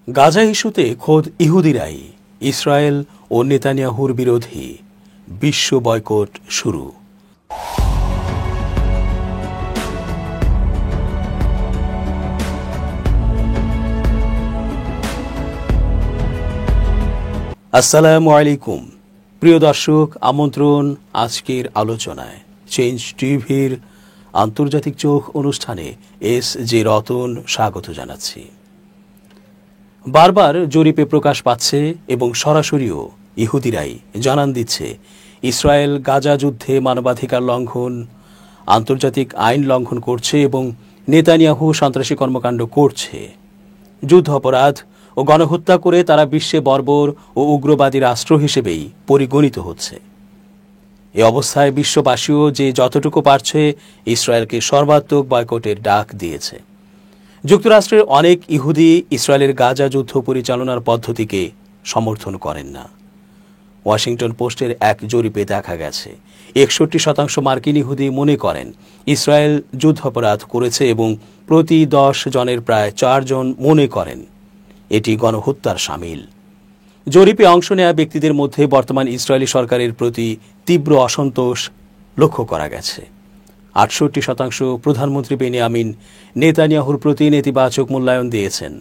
গাজা ইস্যুতে খোদ ইহুদিরাই ইসরায়েল ও নেতানিয়াহুর বিরোধী, বিশ্ব বয়কট শুরু। আসসালামু আলাইকুম প্রিয় দর্শক, আমন্ত্রণ আজকের আলোচনায়। চেঞ্জ টিভির আন্তর্জাতিক চোখ অনুষ্ঠানে এস জে রতন স্বাগত জানাচ্ছি। বারবার জরিপে প্রকাশ পাচ্ছে এবং সরাসরিও ইহুদিরাই জানান দিচ্ছে ইসরায়েল গাজা যুদ্ধে মানবাধিকার লঙ্ঘন, আন্তর্জাতিক আইন লঙ্ঘন করছে এবং নেতানিয়াহু সন্ত্রাসী কর্মকাণ্ড করছে। যুদ্ধ অপরাধ ও গণহত্যা করে তারা বিশ্বে বর্বর ও উগ্রবাদী রাষ্ট্র হিসেবেই পরিগণিত হচ্ছে। এ অবস্থায় বিশ্ববাসীও যে যতটুকু পারছে ইসরায়েলকে সর্বাত্মক বয়কটের ডাক দিয়েছে। যুক্তরাষ্ট্রের অনেক ইহুদি ইসরায়েলের গাজা যুদ্ধ পরিচালনার পদ্ধতিকে সমর্থন করেন না। ওয়াশিংটন পোস্টের এক জরিপে দেখা গেছে 61% মার্কিন ইহুদি মনে করেন ইসরায়েল যুদ্ধাপরাধ করেছে এবং প্রতি 10 জনের প্রায় 4 জন মনে করেন এটি গণহত্যার শামিল। জরিপে অংশ নেওয়া ব্যক্তিদের মধ্যে বর্তমান ইসরায়েলি সরকারের প্রতি তীব্র অসন্তোষ লক্ষ্য করা গেছে। 68% প্রধানমন্ত্রী বেনিয়ামিন নেতানিয়াহুর প্রতি নেতিবাচক মূল্যায়ন দিয়েছেন,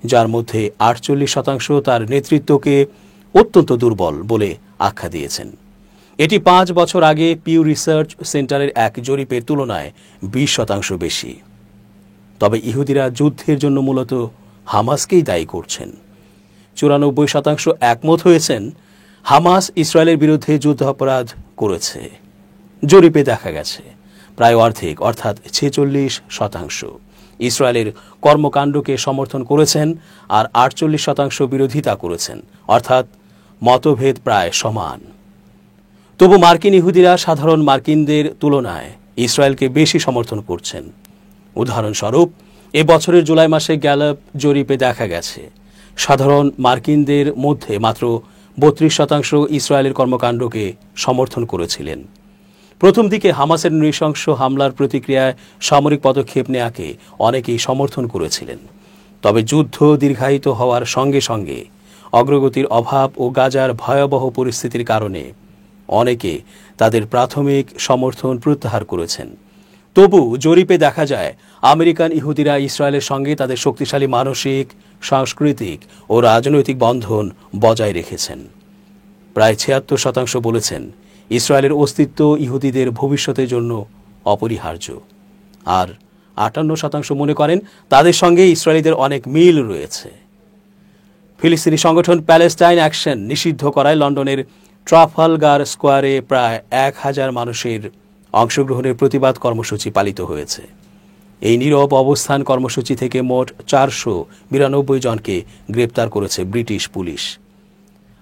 যার মধ্যে 48% তার নেতৃত্বকে অত্যন্ত দুর্বল বলে আখ্যা দিয়েছেন। এটি 5 বছর আগে পিউ রিসার্চ সেন্টারের এক জরিপের তুলনায় 20% বেশি। তবে ইহুদিরা যুদ্ধের জন্য মূলত হামাসকেই দায়ী করছেন। 94% একমত হয়েছেন হামাস ইসরায়েলের বিরুদ্ধে যুদ্ধাপরাধ করেছে। জরিপে দেখা গেছে প্রায় অর্ধেক অর্থাৎ 46% ইসরায়েলের কর্মকাণ্ডকে সমর্থন করেছেন আর 48% বিরোধিতা করেছেন, অর্থাৎ মতভেদ প্রায় সমান। তবু মার্কিন ইহুদিরা সাধারণ মার্কিনদের তুলনায় ইসরায়েলকে বেশি সমর্থন করছেন। উদাহরণস্বরূপ এ বছরের জুলাই মাসে গ্যালাপ জরিপে দেখা গেছে সাধারণ মার্কিনদের মধ্যে মাত্র 32% ইসরায়েলের কর্মকাণ্ডকে সমর্থন করেছিলেন। প্রথম দিকে হামাসের নৃশংস হামলার প্রতিক্রিয়ায় সামরিক পদক্ষেপ নেয়াকে অনেকেই সমর্থন করেছিলেন। তবে যুদ্ধ দীর্ঘায়িত হওয়ার সঙ্গে সঙ্গে অগ্রগতির অভাব ও গাজার ভয়াবহ পরিস্থিতির কারণে অনেকে তাদের প্রাথমিক সমর্থন প্রত্যাহার করেছেন। তবু জরিপে দেখা যায় আমেরিকান ইহুদিরা ইসরায়েলের সঙ্গে তাদের শক্তিশালী মানসিক, সাংস্কৃতিক ও রাজনৈতিক বন্ধন বজায় রেখেছেন। প্রায় 76% বলেছেন ইসরায়েলের অস্তিত্ব ইহুদিদের ভবিষ্যতের জন্য অপরিহার্য, আর 58% মনে করেন তাদের সঙ্গে ইসরায়েলিদের অনেক মিল রয়েছে। ফিলিস্তিনি সংগঠন প্যালেস্টাইন অ্যাকশন নিষিদ্ধ করায় লন্ডনের ট্রাফালগার স্কোয়ারে প্রায় 1000 মানুষের অংশগ্রহণের প্রতিবাদ কর্মসূচি পালিত হয়েছে। এই নীরব অবস্থান কর্মসূচি থেকে মোট 492 জনকে গ্রেপ্তার করেছে ব্রিটিশ পুলিশ।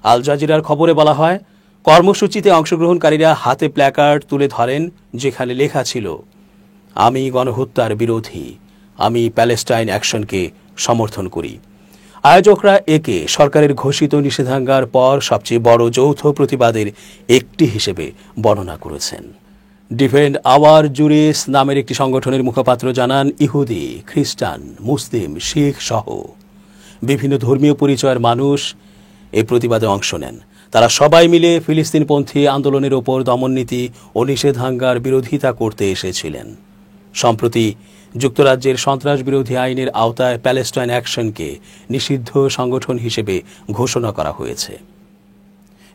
আল জাজিরার খবরে বলা হয়, কর্মসূচিতে অংশগ্রহণকারীরা হাতে প্ল্যাকার্ড তুলে ধরেন যেখানে লেখা ছিল, আমি গণহত্যার বিরোধী, আমি প্যালেস্টাইন অ্যাকশনকে সমর্থন করি। আয়োজকরা একে সরকারের ঘোষিত নিষেধাজ্ঞার পর সবচেয়ে বড় যৌথ প্রতিবাদের একটি হিসেবে বর্ণনা করেছেন। ডিফেন্ড আওয়ার জুরিস নামের একটি সংগঠনের মুখপাত্র জানান, ইহুদি, খ্রিস্টান, মুসলিম, শিখ সহ বিভিন্ন ধর্মীয় পরিচয়ের মানুষ এই প্রতিবাদে অংশ নেন। তারা সবাই মিলে ফিলিস্তিনপন্থী আন্দোলনের ওপর দমননীতি ও নিষেধাজ্ঞার বিরোধিতা করতে এসেছিলেন। সম্প্রতি যুক্তরাজ্যের সন্ত্রাস বিরোধী আইনের আওতায় প্যালেস্টাইন অ্যাকশনকে নিষিদ্ধ সংগঠন হিসেবে ঘোষণা করা হয়েছে।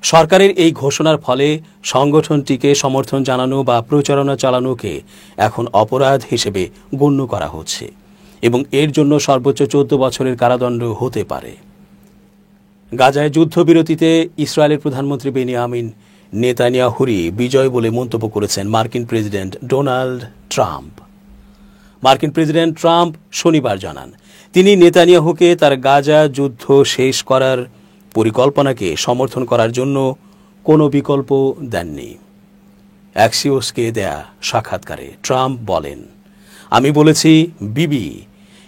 সরকারের এই ঘোষণার ফলে সংগঠনটিকে সমর্থন জানানো বা প্রচারণা চালানোকে এখন অপরাধ হিসেবে গণ্য করা হচ্ছে এবং এর জন্য সর্বোচ্চ 14 বছরের কারাদণ্ড হতে পারে। গাজায় যুদ্ধবিরতিতে ইসরায়েলের প্রধানমন্ত্রী বেনিয়ামিন নেতানিয়াহুরই বিজয় বলে মন্তব্য করেছেন মার্কিন প্রেসিডেন্ট ডোনাল্ড ট্রাম্প। মার্কিন প্রেসিডেন্ট ট্রাম্প শনিবার জানান, তিনি নেতানিয়াহুকে তার গাজা যুদ্ধ শেষ করার পরিকল্পনাকে সমর্থন করার জন্য কোনো বিকল্প দেননি। অ্যাক্সিওসকে দেয়া সাক্ষাৎকারে ট্রাম্প বলেন, আমি বলেছি, বিবি,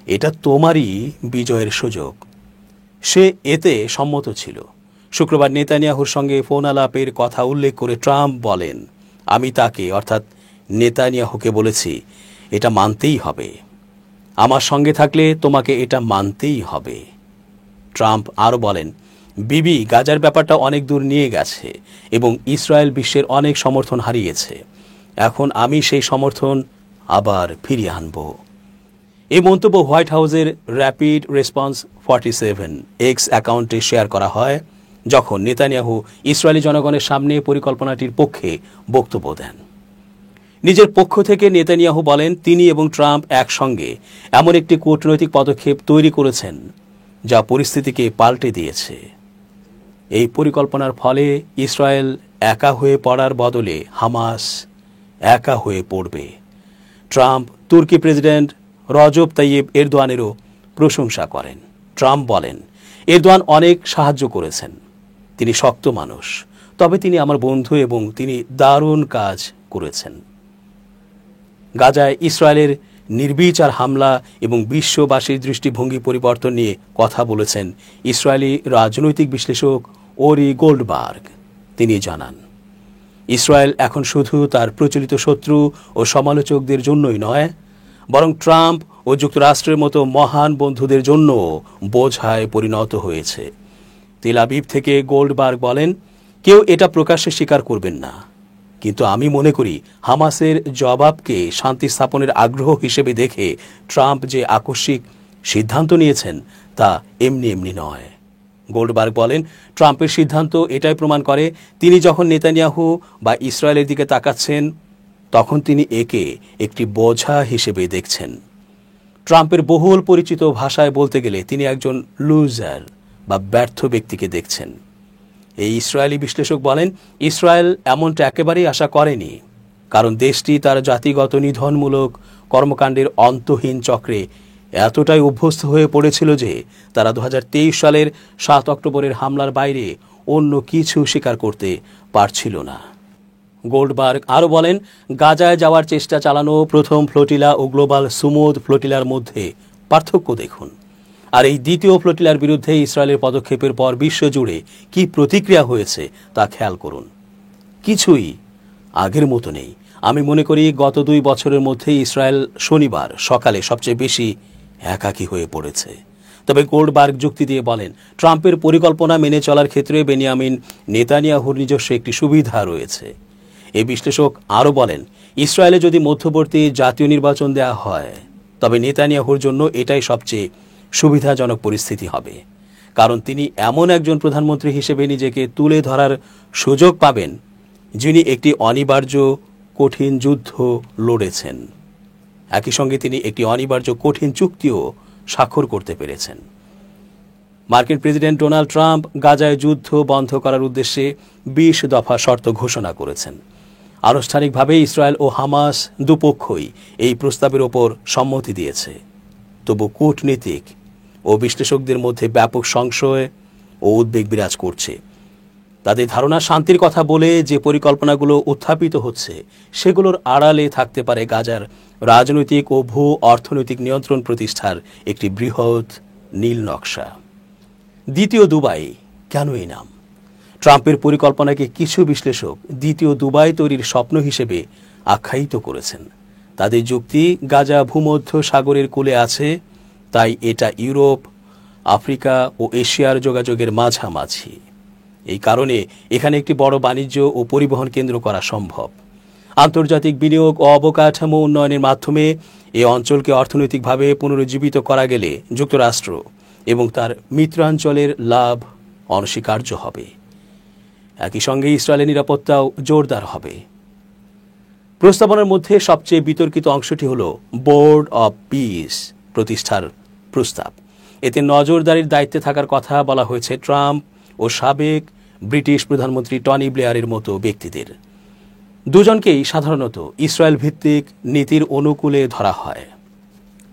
এটা তোমারই বিজয়ের সুযোগ। সে এতে সম্মত ছিল। শুক্রবার নেতানিয়াহুর সঙ্গে ফোন আলাপের কথা উল্লেখ করে ট্রাম্প বলেন, আমি তাকে অর্থাৎ নেতানিয়াহুকে বলেছি এটা মানতেই হবে। আমার সঙ্গে থাকলে তোমাকে এটা মানতেই হবে। ট্রাম্প আরও বলেন, বিবি গাজার ব্যাপারটা অনেক দূর নিয়ে গেছে এবং ইসরায়েল বিশ্বের অনেক সমর্থন হারিয়েছে। এখন আমি সেই সমর্থন আবার ফিরিয়ে আনব। এই মন্তব্য হোয়াইট হাউসের র্যাপিড রেসপন্স 47 এক্স অ্যাকাউন্টে শেয়ার করা হয়, যখন নেতানিয়াহু ইসরায়েলি জনগণের সামনে পরিকল্পনাটির পক্ষে বক্তব্য দেন। নিজের পক্ষ থেকে নেতানিয়াহু বলেন, তিনি এবং ট্রাম্প একসঙ্গে এমন একটি কূটনৈতিক পদক্ষেপ তৈরি করেছেন যা পরিস্থিতিকে পাল্টে দিয়েছে। এই পরিকল্পনার ফলে ইসরায়েল একা হয়ে পড়ার বদলে হামাস একা হয়ে পড়বে। ট্রাম্প তুর্কি প্রেসিডেন্ট রজব তাইয়েব এরদোয়ানেরও প্রশংসা করেন। ট্রাম্প বলেন, এরদোয়ান অনেক সাহায্য করেছেন, তিনি শক্ত মানুষ, তবে তিনি আমার বন্ধু এবং তিনি দারুণ কাজ করেছেন। গাজায় ইসরায়েলের নির্বিচার হামলা এবং বিশ্ববাসীর দৃষ্টিভঙ্গি পরিবর্তন নিয়ে কথা বলেছেন ইসরায়েলি রাজনৈতিক বিশ্লেষক ওরি গোল্ডবার্গ। তিনি জানান, ইসরায়েল এখন শুধু তার প্রচলিত শত্রু ও সমালোচকদের জন্যই নয়, বরং ট্রাম্প ও যুক্তরাষ্ট্রের মতো মহান বন্ধুদের জন্য বোঝায় পরিণত হয়েছে। তেল আবিব থেকে গোল্ডবার্গ বলেন, কেউ এটা প্রকাশ্যে স্বীকার করবেন না, কিন্তু আমি মনে করি হামাসের জবাবকে শান্তি স্থাপনের আগ্রহ হিসেবে দেখে ট্রাম্প যে আকস্মিক সিদ্ধান্ত নিয়েছেন তা এমনি এমনি নয়। গোল্ডবার্গ বলেন, ট্রাম্পের সিদ্ধান্ত এটাই প্রমাণ করে তিনি যখন নেতানিয়াহু বা ইসরায়েলের দিকে তাকাচ্ছেন তখন তিনি একে একটি বোঝা হিসেবে দেখছেন। ট্রাম্পের বহুল পরিচিত ভাষায় বলতে গেলে তিনি একজন লুজার বা ব্যর্থ ব্যক্তিকে দেখছেন। এই ইসরায়েলি বিশ্লেষক বলেন, ইসরায়েল এমনটা একেবারেই আশা করেনি, কারণ দেশটি তার জাতিগত নিধনমূলক কর্মকাণ্ডের অন্তহীন চক্রে এতটাই অভ্যস্ত হয়ে পড়েছিল যে তারা 2023 সালের 7 অক্টোবরের হামলার বাইরে অন্য কিছু স্বীকার করতে পারছিল না। গোল্ডবার্গ আরও বলেন, গাজায় যাওয়ার চেষ্টা চালানো প্রথম ফ্লোটিলা ও গ্লোবাল সুমুদ ফ্লোটিলার মধ্যে পার্থক্য দেখুন, আর এই দ্বিতীয় ফ্লোটিলার বিরুদ্ধে ইসরায়েলের পদক্ষেপের পর বিশ্বজুড়ে কি প্রতিক্রিয়া হয়েছে তা খেয়াল করুন। কিছুই আগের মতো নেই। আমি মনে করি গত 2 বছরের মধ্যে ইসরায়েল শনিবার সকালে সবচেয়ে বেশি একাকী হয়ে পড়েছে। তবে গোল্ডবার্গ যুক্তি দিয়ে বলেন, ট্রাম্পের পরিকল্পনা মেনে চলার ক্ষেত্রে বেনিয়ামিন নেতানিয়াহুর নিজস্ব একটি সুবিধা রয়েছে। এই বিশ্লেষক আরও বলেন, ইসরায়েলে যদি মধ্যবর্তী জাতীয় নির্বাচন দেওয়া হয় তবে নেতানিয়াহুর জন্য এটাই সবচেয়ে সুবিধাজনক পরিস্থিতি হবে, কারণ তিনি এমন একজন প্রধানমন্ত্রী হিসেবে নিজেকে তুলে ধরার সুযোগ পাবেন যিনি একটি অনিবার্য কঠিন যুদ্ধ লড়েছেন। একই সঙ্গে তিনি একটি অনিবার্য কঠিন চুক্তিও স্বাক্ষর করতে পেরেছেন। মার্কিন প্রেসিডেন্ট ডোনাল্ড ট্রাম্প গাজায় যুদ্ধ বন্ধ করার উদ্দেশ্যে 20 দফা শর্ত ঘোষণা করেছেন। আনুষ্ঠানিকভাবে ইসরায়েল ও হামাস দুপক্ষই এই প্রস্তাবের ওপর সম্মতি দিয়েছে। তবু কূটনীতিক ও বিশ্লেষকদের মধ্যে ব্যাপক সংশয় ও উদ্বেগ বিরাজ করছে। তাদের ধারণা, শান্তির কথা বলে যে পরিকল্পনাগুলো উত্থাপিত হচ্ছে সেগুলোর আড়ালে থাকতে পারে গাজার রাজনৈতিক ও ভূ অর্থনৈতিক নিয়ন্ত্রণ প্রতিষ্ঠার একটি বৃহৎ নীল নকশা। দ্বিতীয় দুবাই কেন এই নাম? ট্রাম্পের পরিকল্পনাকে কিছু বিশ্লেষক দ্বিতীয় দুবাই তৈরির স্বপ্ন হিসেবে আখ্যায়িত করেছেন। তাদের যুক্তি, গাজা ভূমধ্য সাগরের কূলে আছে, তাই এটা ইউরোপ, আফ্রিকা ও এশিয়ার যোগাযোগের মাঝামাঝি। এই কারণে এখানে একটি বড় বাণিজ্য ও পরিবহন কেন্দ্র করা সম্ভব। আন্তর্জাতিক বিনিয়োগ ও অবকাঠামো উন্নয়নের মাধ্যমে এই অঞ্চলকে অর্থনৈতিকভাবে পুনরুজ্জীবিত করা গেলে যুক্তরাষ্ট্র এবং তার মিত্রাঞ্চলের লাভ অনস্বীকার্য হবে। একই সঙ্গে ইসরায়েলের নিরাপত্তাও জোরদার হবে। প্রস্তাবনার মধ্যে সবচেয়ে বিতর্কিত অংশটি হল বোর্ড অব পিস প্রতিষ্ঠার প্রস্তাব। এতে নজরদারির দায়িত্বে থাকার কথা বলা হয়েছে ট্রাম্প ও সাবেক ব্রিটিশ প্রধানমন্ত্রী টনি ব্লেয়ারের মতো ব্যক্তিদের। দুজনকেই সাধারণত ইসরায়েল ভিত্তিক নীতির অনুকূলে ধরা হয়।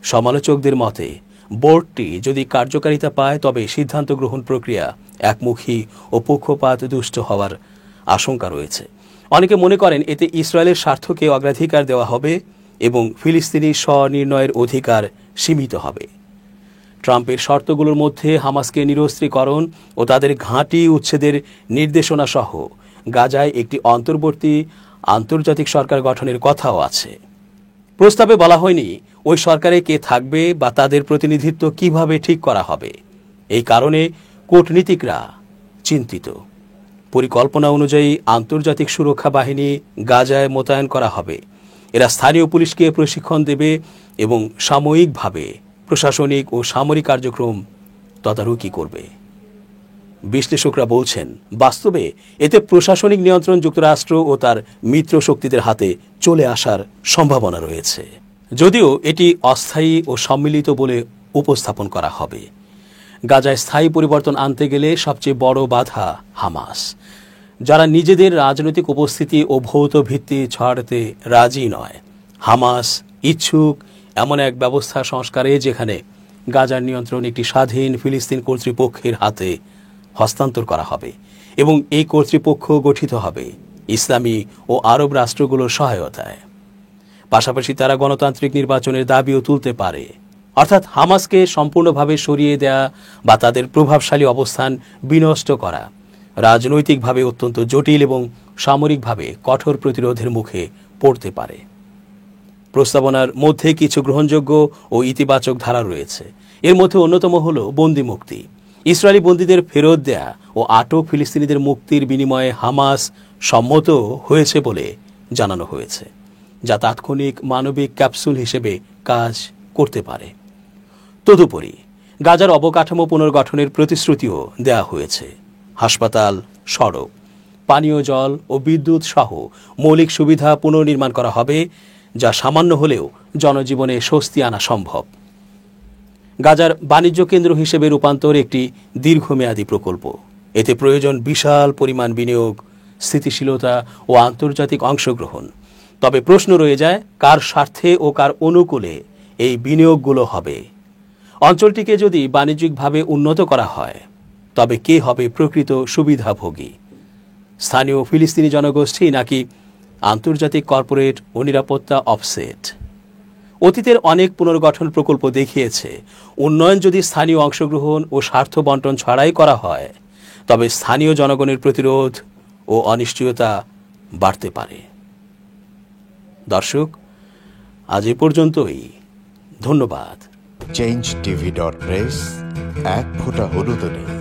সমালোচকদের মতে বোর্ডটি যদি কার্যকারিতা পায় তবে সিদ্ধান্ত গ্রহণ প্রক্রিয়া একমুখী ও পক্ষপাত দুষ্ট হওয়ার আশঙ্কা রয়েছে। অনেকে মনে করেন এতে ইসরায়েলের স্বার্থকে অগ্রাধিকার দেওয়া হবে এবং ফিলিস্তিনি স্বনির্ণয়ের অধিকার সীমিত হবে। ট্রাম্পের শর্তগুলোর মধ্যে হামাসকে নিরস্ত্রীকরণ ও তাদের ঘাঁটি উচ্ছেদের নির্দেশনা সহ গাজায় একটি অন্তর্বর্তী আন্তর্জাতিক সরকার গঠনের কথাও আছে। প্রস্তাবে বলা হয়নি ওই সরকারে কে থাকবে বা তাদের প্রতিনিধিত্ব কিভাবে ঠিক করা হবে, এই কারণে কূটনীতিকরা চিন্তিত। পরিকল্পনা অনুযায়ী আন্তর্জাতিক সুরক্ষা বাহিনী গাজায় মোতায়েন করা হবে। এরা স্থানীয় পুলিশকে প্রশিক্ষণ দেবে এবং সাময়িকভাবে প্রশাসনিক ও সামরিক কার্যক্রম তদারকি করবে। বিশ্লেষকরা বলছেন, বাস্তবে এতে প্রশাসনিক নিয়ন্ত্রণ যুক্তরাষ্ট্র ও তার মিত্র শক্তিদের হাতে চলে আসার সম্ভাবনা রয়েছে। যদিও এটি অস্থায়ী ও সম্মিলিত বলে উপস্থাপন করা হবে। গাজায় স্থায়ী পরিবর্তন আনতে গেলে সবচেয়ে বড় বাধা হামাস, যারা নিজেদের রাজনৈতিক উপস্থিতি ও ভৌত ভিত্তি ছাড়তে রাজি নয়। হামাস ইচ্ছুক এমন এক ব্যবস্থা সংস্কারে যেখানে গাজার নিয়ন্ত্রণ একটি স্বাধীন ফিলিস্তিন কর্তৃপক্ষের হাতে হস্তান্তর করা হবে এবং এই কর্তৃপক্ষ গঠিত হবে ইসলামী ও আরব রাষ্ট্রগুলোর সহায়তায়। পাশাপাশি তারা গণতান্ত্রিক নির্বাচনের দাবিও তুলতে পারে, অর্থাৎ হামাসকে সম্পূর্ণভাবে সরিয়ে দেয়া বা তাদের প্রভাবশালী অবস্থান বিনষ্ট করা রাজনৈতিকভাবে অত্যন্ত জটিল এবং সামরিকভাবে কঠোর প্রতিরোধের মুখে পড়তে পারে। প্রস্তাবনার মধ্যে কিছু গ্রহণযোগ্য ও ইতিবাচক ধারা রয়েছে। এর মধ্যে অন্যতম হল বন্দি মুক্তি। ইসরায়েলি বন্দীদের ফেরত দেয়া ও আটক ফিলিস্তিনিদের মুক্তির বিনিময়ে হামাস সম্মত হয়েছে বলে জানানো হয়েছে, যা তাৎক্ষণিক মানবিক ক্যাপসুল হিসেবে কাজ করতে পারে। তদুপরি গাজার অবকাঠামো পুনর্গঠনের প্রতিশ্রুতিও দেয়া হয়েছে। হাসপাতাল, সড়ক, পানীয় জল ও বিদ্যুৎ সহ মৌলিক সুবিধা পুনর্নির্মাণ করা হবে, যা সামান্য হলেও জনজীবনে স্বস্তি আনা সম্ভব। গাজার বাণিজ্য কেন্দ্র হিসেবে রূপান্তর একটি দীর্ঘমেয়াদী প্রকল্প। এতে প্রয়োজন বিশাল পরিমাণ বিনিয়োগ, স্থিতিশীলতা ও আন্তর্জাতিক অংশগ্রহণ। তবে প্রশ্ন রয়ে যায়, কার স্বার্থে ও কার অনুকূলে এই বিনিয়োগগুলো হবে? অঞ্চলটিকে যদি বাণিজ্যিকভাবে উন্নত করা হয়, তবে কে হবে প্রকৃত সুবিধাভোগী? স্থানীয় ফিলিস্তিনি জনগোষ্ঠী নাকি আন্তর্জাতিক কর্পোরেট ও নিরাপত্তা অফসেট? অতীতের অনেক পুনর্গঠন প্রকল্প দেখিয়েছে, উন্নয়ন যদি স্থানীয় অংশগ্রহণ ও স্বার্থ বন্টন ছাড়াই করা হয়, তবে স্থানীয় জনগণের প্রতিরোধ ও অনিশ্চয়তা বাড়তে পারে। দর্শক, আজ এ পর্যন্তই। ধন্যবাদ। changeTV.press, এক ফোঁটা হলুদ নেই।